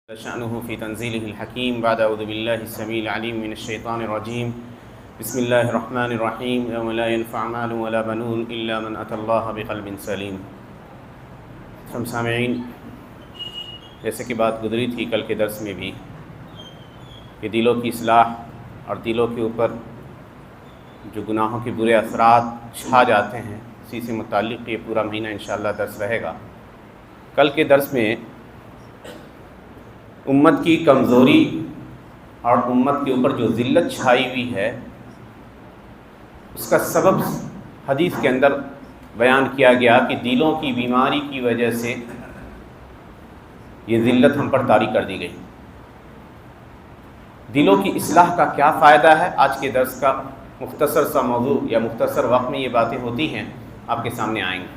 شأنه في تنزيله الحكيم بعد أعوذ بالله السميع العليم من الشيطان الرجيم بسم الله الرحمن الرحيم يوم لا ينفع مال ولا بنون إلا من أتى الله بقلب سليم۔ ہم سامعین، جیسے کہ بات گزری تھی کل کے درس میں بھی کہ دلوں کی اصلاح اور دلوں کے اوپر جو گناہوں کے برے اثرات چھا جاتے ہیں، اسی سے متعلق یہ پورا مہینہ انشاءاللہ درس رہے گا۔ کل کے درس میں امت کی کمزوری اور امت کے اوپر جو ذلت چھائی ہوئی ہے اس کا سبب حدیث کے اندر بیان کیا گیا کہ دلوں کی بیماری کی وجہ سے یہ ذلت ہم پر طاری کر دی گئی۔ دلوں کی اصلاح کا کیا فائدہ ہے، آج کے درس کا مختصر سا موضوع یا مختصر وقت میں یہ باتیں ہوتی ہیں، آپ کے سامنے آئیں گے۔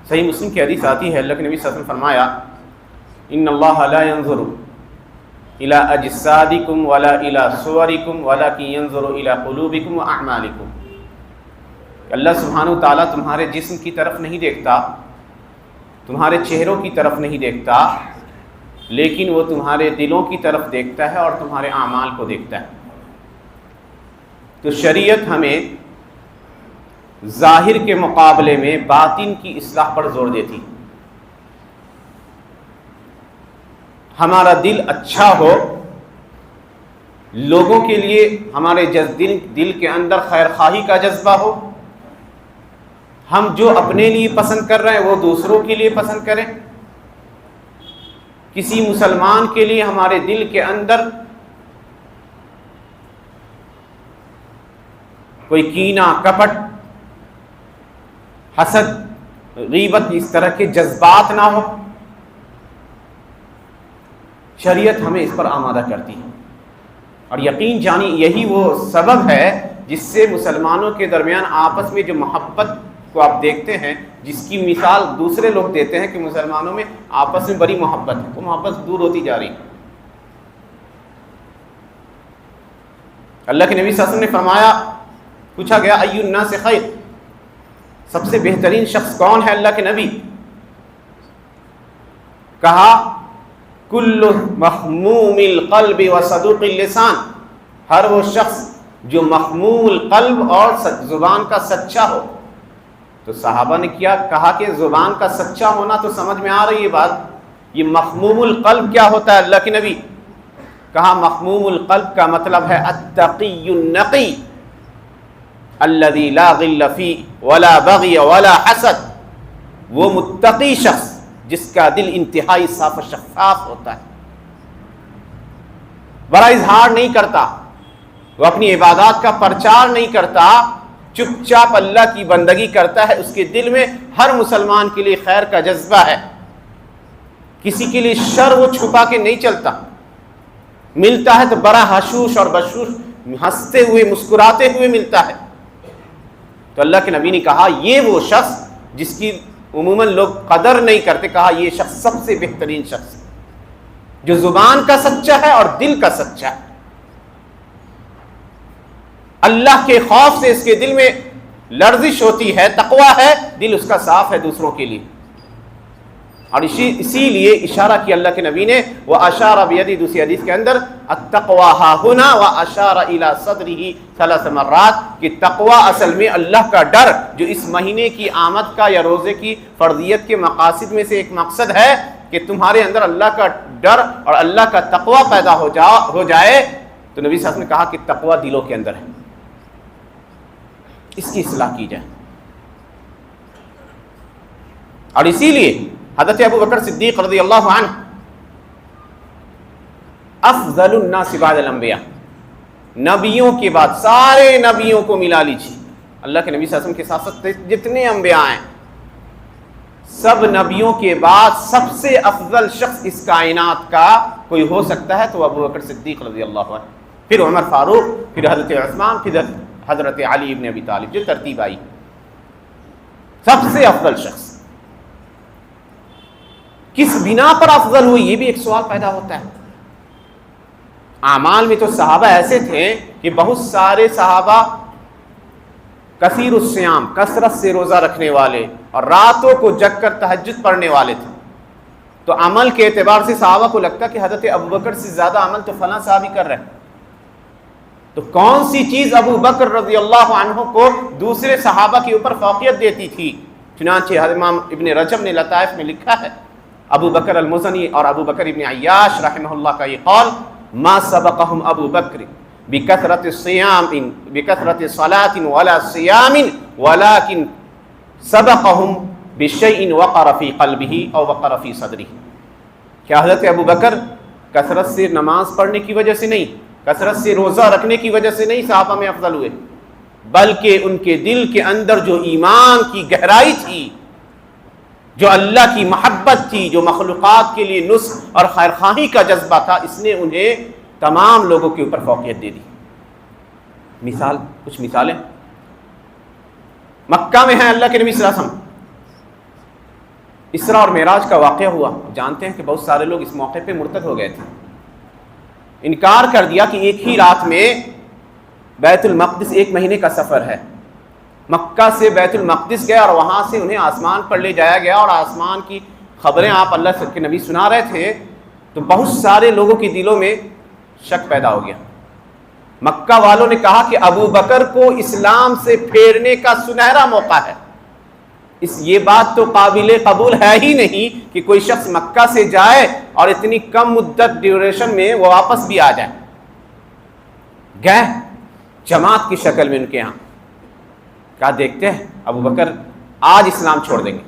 صحیح مسلم کی حدیث آتی ہے، اللہ کے نبی صلی اللہ علیہ وسلم فرمایا ان اللہ لا ينظر الى اجسادکم ولا الى صورکم ولکن ينظر الى قلوبکم واعمالکم۔ اللہ سبحانہ وتعالیٰ تمہارے جسم کی طرف نہیں دیکھتا، تمہارے چہروں کی طرف نہیں دیکھتا، لیکن وہ تمہارے دلوں کی طرف دیکھتا ہے اور تمہارے اعمال کو دیکھتا ہے۔ تو شریعت ہمیں ظاہر کے مقابلے میں باطن کی اصلاح پر زور دیتی۔ ہمارا دل اچھا ہو، لوگوں کے لیے ہمارے دل کے اندر خیر خواہی کا جذبہ ہو، ہم جو اپنے لیے پسند کر رہے ہیں وہ دوسروں کے لیے پسند کریں، کسی مسلمان کے لیے ہمارے دل کے اندر کوئی کینہ، کپٹ، حسد، غیبت، اس طرح کے جذبات نہ ہو۔ شریعت ہمیں اس پر آمادہ کرتی ہے، اور یقین جانی یہی وہ سبب ہے جس سے مسلمانوں کے درمیان آپس میں جو محبت کو آپ دیکھتے ہیں، جس کی مثال دوسرے لوگ دیتے ہیں کہ مسلمانوں میں آپس میں بڑی محبت ہے، وہ محبت دور ہوتی جا رہی ہے۔ اللہ کے نبی صلی اللہ علیہ وسلم نے فرمایا، پوچھا گیا ای الناس خیر، سب سے بہترین شخص کون ہے اللہ کے نبی؟ کہا کل مخموم القلب و صدوق اللسان، ہر وہ شخص جو مخموم القلب اور زبان کا سچا ہو۔ تو صحابہ نے کیا کہا کہ زبان کا سچا ہونا تو سمجھ میں آ رہی ہے بات، یہ مخموم القلب کیا ہوتا ہے اللہ کے نبی؟ کہا مخموم القلب کا مطلب ہے التقی النقی الذی لا غل فی ولا بغی ولا حسد، وہ متقی شخص جس کا دل انتہائی صاف و شفاف ہوتا ہے، بڑا اظہار نہیں کرتا، وہ اپنی عبادات کا پرچار نہیں کرتا، چپ چاپ اللہ کی بندگی کرتا ہے، اس کے دل میں ہر مسلمان کے لیے خیر کا جذبہ ہے، کسی کے لیے شر وہ چھپا کے نہیں چلتا، ملتا ہے تو بڑا حشوش اور بشوش ہنستے ہوئے مسکراتے ہوئے ملتا ہے۔ تو اللہ کے نبی نے کہا یہ وہ شخص جس کی عموماً لوگ قدر نہیں کرتے، کہا یہ شخص سب سے بہترین شخص ہے جو زبان کا سچا ہے اور دل کا سچا ہے، اللہ کے خوف سے اس کے دل میں لرزش ہوتی ہے، تقویٰ ہے، دل اس کا صاف ہے دوسروں کے لیے۔ اور اسی لیے اشارہ کیا اللہ کے نبی نے، وَأَشَارَ بِيَدِهِ، دوسری حدیث کے اندر التَّقْوَى هَا هُنَا وَأَشَارَ إِلَى صَدْرِهِ 3 مرات، کہ تقویٰ اصل میں اللہ کا ڈر، جو اس مہینے کی آمد کا یا روزے کی فرضیت کے مقاصد میں سے ایک مقصد ہے کہ تمہارے اندر اللہ کا ڈر اور اللہ کا تقویٰ پیدا ہو جائے۔ تو نبی صلی اللہ علیہ وسلم نے کہا کہ تقویٰ دلوں کے اندر ہے، اس کی اصلاح کی جائے۔ اور اسی لیے حضرت ابو بکر صدیق رضی اللہ عنہ افضل الناس بعد الانبیاء، نبیوں کے بعد سارے نبیوں کو ملا لیجیے، اللہ کے نبی صلی اللہ علیہ وسلم کے ساتھ ساتھ جتنے انبیاء ہیں، سب نبیوں کے بعد سب سے افضل شخص اس کائنات کا کوئی ہو سکتا ہے تو ابو بکر صدیق رضی اللہ عنہ، پھر عمر فاروق، پھر حضرت عثمان، پھر حضرت علی ابن ابی طالب، جو ترتیب آئی، سب سے افضل شخص کس بنا پر افضل ہوئی، یہ بھی ایک سوال پیدا ہوتا ہے۔ اعمال میں تو صحابہ ایسے تھے کہ بہت سارے صحابہ کثیر الصیام، کثرت سے روزہ رکھنے والے اور راتوں کو جگ کر تہجد پڑھنے والے تھے، تو عمل کے اعتبار سے صحابہ کو لگتا کہ حضرت ابوبکر سے زیادہ عمل تو فلاں صحابی کر رہے ہیں، تو کون سی چیز ابو بکر رضی اللہ عنہ کو دوسرے صحابہ کے اوپر فوقیت دیتی تھی؟ چنانچہ امام ابن رجب نے لطائف میں لکھا ہے، ابو بکر المزنی اور ابو بکر ابن عیاش رحمہ اللہ کا یہ قول، ما سبقہم ابو بکر بکثرت الصیام بکثرت صلاۃ ولا صیام ولکن سبقہم بشیء وقر فی قلبہ او وقر فی صدرہ. کیا حضرت ابو بکر کثرت سے نماز پڑھنے کی وجہ سے نہیں، کثرت سے روزہ رکھنے کی وجہ سے نہیں صحابہ میں افضل ہوئے، بلکہ ان کے دل کے اندر جو ایمان کی گہرائی تھی، جو اللہ کی محبت تھی، جو مخلوقات کے لیے نصح اور خیرخواہی کا جذبہ تھا، اس نے انہیں تمام لوگوں کے اوپر فوقیت دے دی. مثال، کچھ مثالیں مکہ میں ہیں. اللہ کے نبی صلی اللہ علیہ وسلم اسراء اور معراج کا واقعہ ہوا، جانتے ہیں کہ بہت سارے لوگ اس موقع پہ مرتد ہو گئے تھے، انکار کر دیا کہ ایک ہی رات میں بیت المقدس 1 مہینے کا سفر ہے. مکہ سے بیت المقدس گئے اور وہاں سے انہیں آسمان پر لے جایا گیا، اور آسمان کی خبریں آپ اللہ کے نبی سنا رہے تھے تو بہت سارے لوگوں کے دلوں میں شک پیدا ہو گیا. مکہ والوں نے کہا کہ ابو بکر کو اسلام سے پھیرنے کا سنہرا موقع ہے. یہ بات تو قابل قبول ہے ہی نہیں کہ کوئی شخص مکہ سے جائے اور اتنی کم مدت ڈیوریشن میں وہ واپس بھی آ جائے. گئے جماعت کی شکل میں ان کے ہاں، کہا دیکھتے ہیں ابو بکر آج اسلام چھوڑ دیں گے.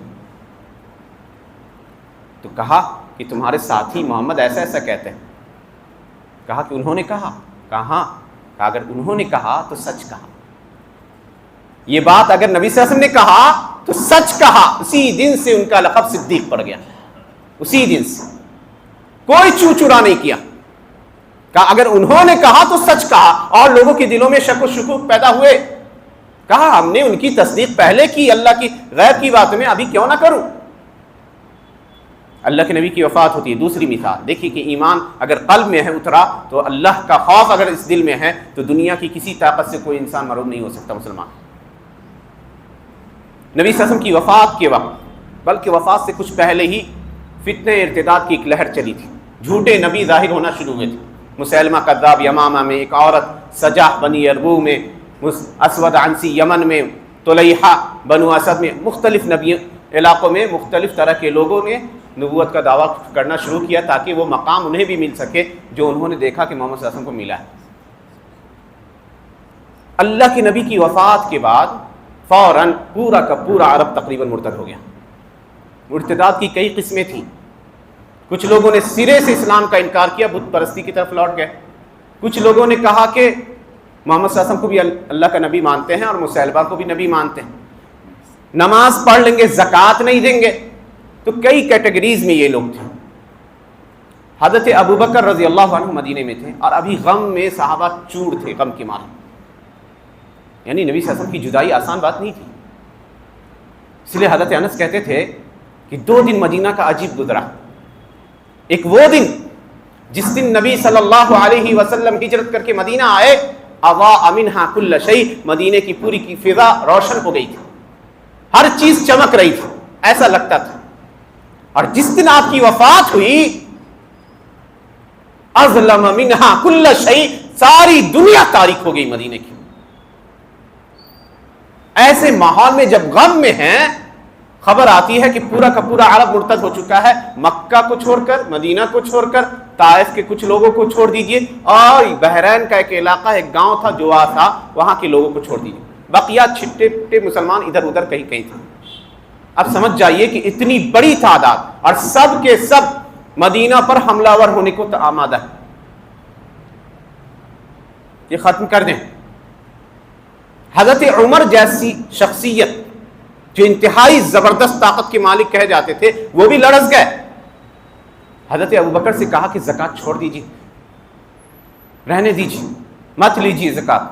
تو کہا کہ تمہارے ساتھی محمد ایسا ایسا کہتے ہیں. کہا کہ انہوں نے کہا. کہا ہاں. کہا اگر انہوں نے کہا تو سچ کہا. یہ بات اگر نبی صلی اللہ علیہ وسلم نے کہا تو سچ کہا. اسی دن سے ان کا لقب صدیق پڑ گیا. اسی دن سے کوئی چو چرا نہیں کیا. کہا اگر انہوں نے کہا تو سچ کہا. اور لوگوں کے دلوں میں شک و شکوک پیدا ہوئے. کہا ہم نے ان کی تصدیق پہلے کی، اللہ کی غیب کی بات میں ابھی کیوں نہ کروں. اللہ کے نبی کی وفات ہوتی ہے. دوسری مثال دیکھیے کہ ایمان اگر قلب میں ہے اترا تو اللہ کا خوف اگر اس دل میں ہے تو دنیا کی کسی طاقت سے کوئی انسان مرعوب نہیں ہو سکتا مسلمان. نبی صلی اللہ علیہ وسلم کی وفات کے وقت، بلکہ وفات سے کچھ پہلے ہی فتنہ ارتداد کی ایک لہر چلی تھی. جھوٹے نبی ظاہر ہونا شروع ہوئے تھے. مسیلمہ کذاب یمامہ میں، ایک عورت سجاح بنی اربو میں، اسود عنسی یمن میں، طلیحہ بنو اسد میں، مختلف نبی علاقوں میں مختلف طرح کے لوگوں نے نبوت کا دعویٰ کرنا شروع کیا تاکہ وہ مقام انہیں بھی مل سکے جو انہوں نے دیکھا کہ محمد صلی اللہ علیہ وسلم کو ملا ہے. اللہ کے نبی کی وفات کے بعد فوراً پورا کا پورا عرب تقریباً مرتد ہو گیا. ارتداد کی کئی قسمیں تھیں. کچھ لوگوں نے سرے سے اسلام کا انکار کیا، بت پرستی کی طرف لوٹ گئے. کچھ لوگوں نے کہا کہ محمد صلی اللہ علیہ وسلم کو بھی اللہ کا نبی مانتے ہیں اور مسیلمہ کو بھی نبی مانتے ہیں، نماز پڑھ لیں گے، زکوٰۃ نہیں دیں گے. تو کئی کیٹیگریز میں یہ لوگ تھے. حضرت ابو بکر رضی اللہ عنہ مدینے میں تھے اور ابھی غم میں صحابہ چور تھے، غم کے مارے. یعنی نبی صلی اللہ علیہ وسلم کی جدائی آسان بات نہیں تھی. اس لیے حضرت انس کہتے تھے کہ 2 دن مدینہ کا عجیب گزرا. ایک وہ دن جس دن نبی صلی اللہ علیہ وسلم ہجرت کر کے مدینہ آئے، اضاء منہا کل شیء، مدینے کی پوری کی فضا روشن ہو گئی تھی، ہر چیز چمک رہی تھی، ایسا لگتا تھا. اور جس دن آپ کی وفات ہوئی، اظلم منہا کل شیء، ساری دنیا تاریک ہو گئی مدینے کی. ایسے ماحول میں جب غم میں ہیں، خبر آتی ہے کہ پورا کا پورا عرب مرتد ہو چکا ہے. مکہ کو چھوڑ کر، مدینہ کو چھوڑ کر، طائف کے کچھ لوگوں کو چھوڑ دیجئے، اور بحرین کا ایک علاقہ، ایک گاؤں تھا جوا تھا، وہاں کے لوگوں کو چھوڑ دیجئے. باقیات چھٹے پٹے مسلمان ادھر ادھر کہیں کہیں تھے. اب سمجھ جائیے کہ اتنی بڑی تعداد اور سب کے سب مدینہ پر حملہ ور ہونے کو آمادہ ہے. یہ ختم کر دیں. حضرت عمر جیسی شخصیت جو انتہائی زبردست طاقت کے مالک کہے جاتے تھے، وہ بھی لڑز گئے. حضرت ابوبکر سے کہا کہ زکوٰۃ چھوڑ دیجیے، رہنے دیجیے، مت لیجیے زکوٰۃ.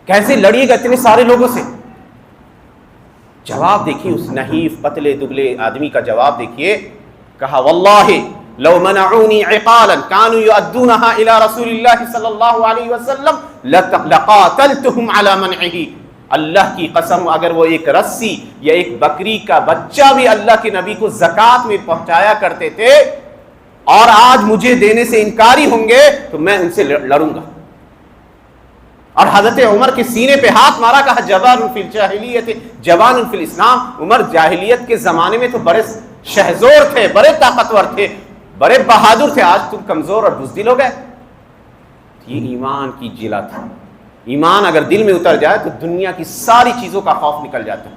کیسے لڑیے گا اتنے سارے لوگوں سے؟ جواب دیکھیے اس نحیف پتلے دبلے آدمی کا جواب دیکھیے. کہا واللہ لو منعونی عقالا كانوا يؤدونها الى رسول اللہ صلی اللہ علیہ وسلم لقاتلتهم على منعه. اللہ کی قسم اگر وہ ایک رسی یا ایک بکری کا بچہ بھی اللہ کے نبی کو زکوٰۃ میں پہنچایا کرتے تھے اور آج مجھے دینے سے انکاری ہوں گے تو میں ان سے لڑوں گا. اور حضرت عمر کے سینے پہ ہاتھ مارا, کہا جوان فی الجاہلیت جوان فی الاسلام. عمر جاہلیت کے زمانے میں تو بڑے شہزور تھے, بڑے طاقتور تھے, بڑے بہادر تھے, آج تم کمزور اور بزدل ہو گئے. یہ ایمان کی جلا تھا. ایمان اگر دل میں اتر جائے تو دنیا کی ساری چیزوں کا خوف نکل جاتا ہے.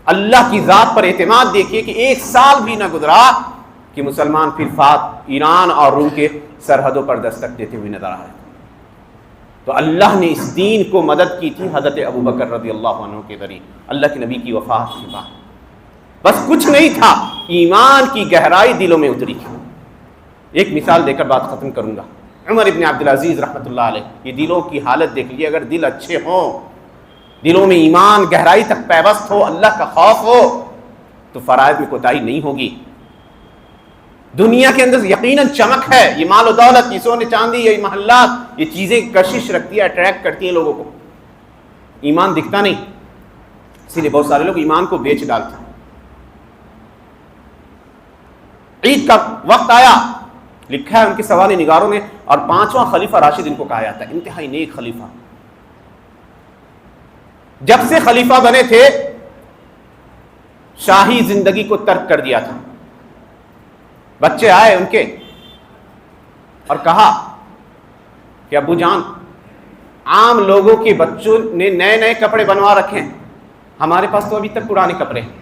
اللہ کی ذات پر اعتماد دیکھیے کہ ایک سال بھی نہ گزرا کہ مسلمان پھر ایران اور روم کے سرحدوں پر دستک دیتے ہوئے نظر آ رہے. تو اللہ نے اس دین کو مدد کی تھی حضرت ابوبکر رضی اللہ عنہ کے ذریعے, اللہ کے نبی کی وفات کے بعد. بس کچھ نہیں تھا, ایمان کی گہرائی دلوں میں اتری تھی. ایک مثال دے کر بات ختم کروں گا. عمر ابن عبدالعزیز رحمۃ اللہ علیہ, یہ دلوں کی حالت دیکھ لیجیے. اگر دل اچھے ہوں, دلوں میں ایمان گہرائی تک پیوست ہو, اللہ کا خوف ہو, تو فرائض میں کوتاہی نہیں ہوگی. دنیا کے اندر یقیناً چمک ہے, یہ مال و دولت, یہ سونے چاندی, یہ محلات, یہ چیزیں کشش رکھتی ہے, اٹریکٹ کرتی ہیں لوگوں کو. ایمان دکھتا نہیں, اسی لیے بہت سارے لوگ ایمان کو بیچ ڈالتے ہیں. عید کا وقت آیا, لکھا ہے ان کے سوانح نگاروں نے, اور 5واں خلیفہ راشد ان کو کہا جاتا ہے, انتہائی نیک خلیفہ. جب سے خلیفہ بنے تھے شاہی زندگی کو ترک کر دیا تھا. بچے آئے ان کے اور کہا کہ ابو جان, عام لوگوں کے بچوں نے نئے نئے کپڑے بنوا رکھے ہیں, ہمارے پاس تو ابھی تک پرانے کپڑے ہیں.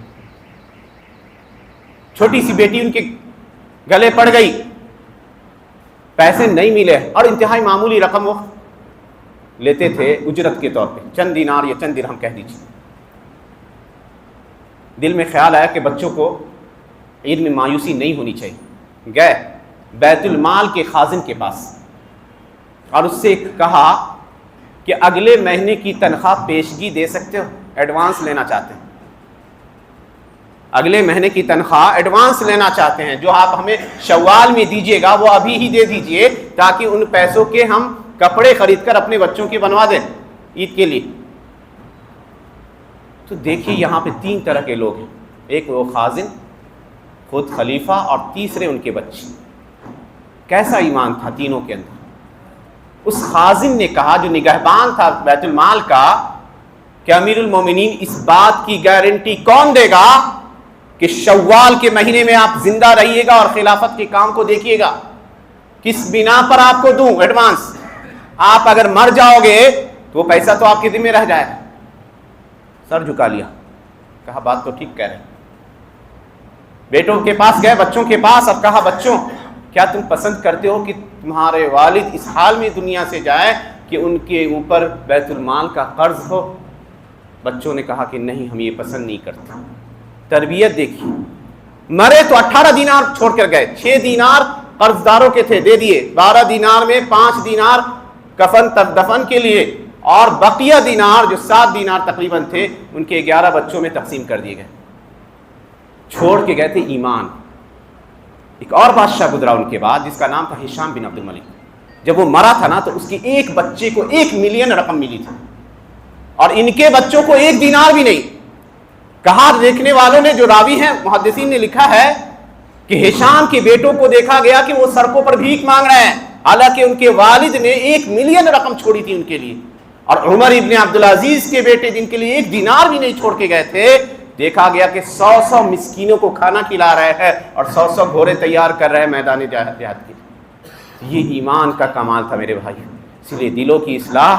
چھوٹی سی بیٹی ان کے گلے پڑ گئی, پیسے نہیں ملے, اور انتہائی معمولی رقم وہ لیتے تھے اجرت کے طور پہ, چند دینار یا چند درہم کہہ دیجیے. دل میں خیال آیا کہ بچوں کو عید میں مایوسی نہیں ہونی چاہیے. گئے بیت المال کے خازن کے پاس اور اس سے کہا کہ اگلے مہینے کی تنخواہ پیشگی دے سکتے ہو, ایڈوانس لینا چاہتے ہیں. اگلے مہینے کی تنخواہ ایڈوانس لینا چاہتے ہیں, جو آپ ہمیں شوال میں دیجیے گا وہ ابھی ہی دے دیجیے, تاکہ ان پیسوں کے ہم کپڑے خرید کر اپنے بچوں کے بنوا دیں عید کے لیے. تو دیکھیے یہاں پہ 3 طرح کے لوگ ہیں, ایک وہ خازن, خود خلیفہ, اور تیسرے ان کے بچے. کیسا ایمان تھا تینوں کے اندر. اس خازن نے کہا, جو نگہبان تھا بیت المال کا, کہ امیر المومنین اس بات کی گارنٹی کون دے گا کہ شوال کے مہینے میں آپ زندہ رہیے گا اور خلافت کے کام کو دیکھیے گا, کس بنا پر آپ کو دوں ایڈوانس؟ آپ اگر مر جاؤ گے تو وہ پیسہ تو آپ کے ذمہ رہ جائے. سر جھکا لیا, کہا بات تو ٹھیک کہہ رہے ہیں. بیٹوں کے پاس گئے, بچوں کے پاس, اور کہا بچوں کیا تم پسند کرتے ہو کہ تمہارے والد اس حال میں دنیا سے جائے کہ ان کے اوپر بیت المال کا قرض ہو؟ بچوں نے کہا کہ نہیں, ہم یہ پسند نہیں کرتے. تربیت دیکھیے, مرے تو 18 دینار چھوڑ کر گئے, 6 دینار قرض داروں کے تھے دے دیے, 12 دینار میں 5 دینار کفن دفن کے لیے, اور بقیہ دینار جو 7 دینار تقریباً تھے ان کے 11 بچوں میں تقسیم کر دیے گئے. چھوڑ کے گئے تھے ایمان. ایک اور بادشاہ گزرا ان کے بعد جس کا نام تھا ہشام بن عبد الملک. جب وہ مرا تھا نا تو اس کے ایک بچے کو 1 ملین رقم ملی تھی, اور ان کے بچوں کو 1 دینار بھی نہیں. کہا دیکھنے والوں نے, جو راوی ہیں محدثین نے لکھا ہے کہ ہشام کے بیٹوں کو دیکھا گیا کہ وہ سڑکوں پر بھیک مانگ رہے ہیں, حالانکہ ان کے والد نے 1 ملین رقم چھوڑی تھی ان کے لیے. اور عمر ابن عبدالعزیز کے بیٹے جن کے لیے 1 دینار بھی نہیں چھوڑ کے گئے تھے, دیکھا گیا کہ 100 مسکینوں کو کھانا کھلا رہے ہیں اور 100 گھوڑے تیار کر رہے ہیں میدان جہاد کے. یہ ایمان کا کمال تھا میرے بھائی. اس لیے دلوں کی اصلاح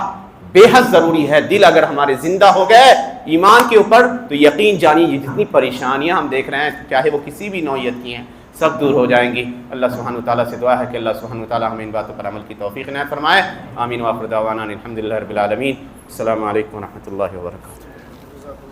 بے حد ضروری ہے. دل اگر ہمارے زندہ ہو گئے ایمان کے اوپر تو یقین جانیے یہ جتنی پریشانیاں ہم دیکھ رہے ہیں, چاہے وہ کسی بھی نوعیت کی ہیں, سب دور ہو جائیں گی. اللہ سبحانہ وتعالیٰ سے دعا ہے کہ اللہ سبحانہ وتعالیٰ ہمیں ان باتوں پر عمل کی توفیق عنایت فرمائے. آمین. وآخر دعوانا الحمدللہ رب العالمین. السلام علیکم ورحمۃ اللہ وبرکاتہ.